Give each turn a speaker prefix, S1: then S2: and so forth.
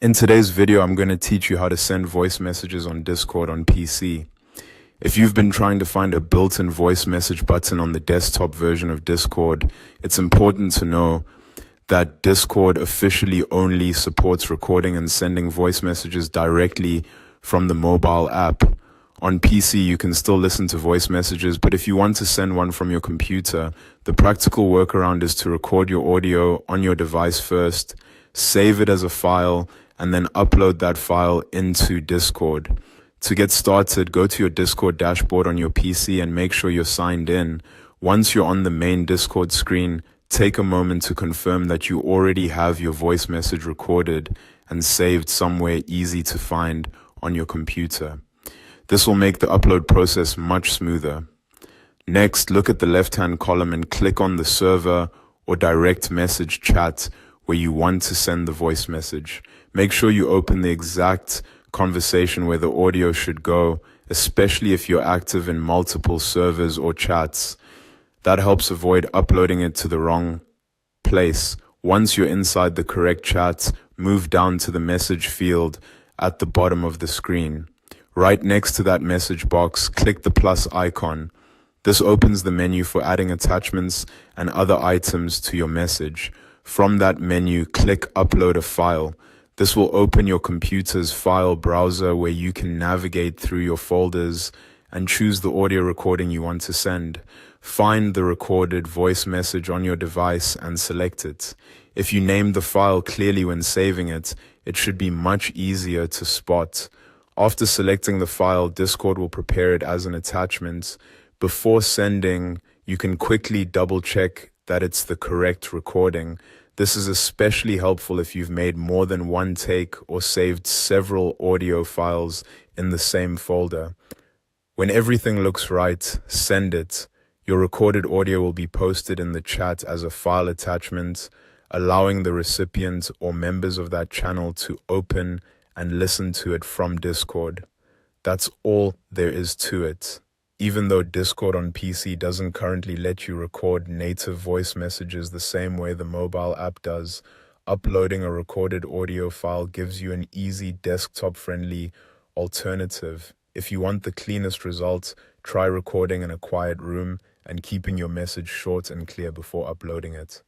S1: In today's video, I'm going to teach you how to send voice messages on Discord on PC. If you've been trying to find a built-in voice message button on the desktop version of Discord, it's important to know that Discord officially only supports recording and sending voice messages directly from the mobile app. On PC, you can still listen to voice messages, but if you want to send one from your computer, the practical workaround is to record your audio on your device first, save it as a file, and then upload that file into Discord. To get started, go to your Discord dashboard on your PC and make sure you're signed in. Once you're on the main Discord screen, take a moment to confirm that you already have your voice message recorded and saved somewhere easy to find on your computer. This will make the upload process much smoother. Next, look at the left-hand column and click on the server or direct message chat where you want to send the voice message. Make sure you open the exact conversation where the audio should go, especially if you're active in multiple servers or chats. That helps avoid uploading it to the wrong place. Once you're inside the correct chat, move down to the message field at the bottom of the screen. Right next to that message box, click the plus icon. This opens the menu for adding attachments and other items to your message. From that menu, click Upload a File. This will open your computer's file browser where you can navigate through your folders and choose the audio recording you want to send. Find the recorded voice message on your device and select it. If you name the file clearly when saving it, it should be much easier to spot. After selecting the file, Discord will prepare it as an attachment. Before sending, you can quickly double-check that it's the correct recording. This is especially helpful if you've made more than one take or saved several audio files in the same folder. When everything looks right, send it. Your recorded audio will be posted in the chat as a file attachment, allowing the recipient or members of that channel to open and listen to it from Discord. That's all there is to it. Even though Discord on PC doesn't currently let you record native voice messages the same way the mobile app does, uploading a recorded audio file gives you an easy desktop-friendly alternative. If you want the cleanest results, try recording in a quiet room and keeping your message short and clear before uploading it.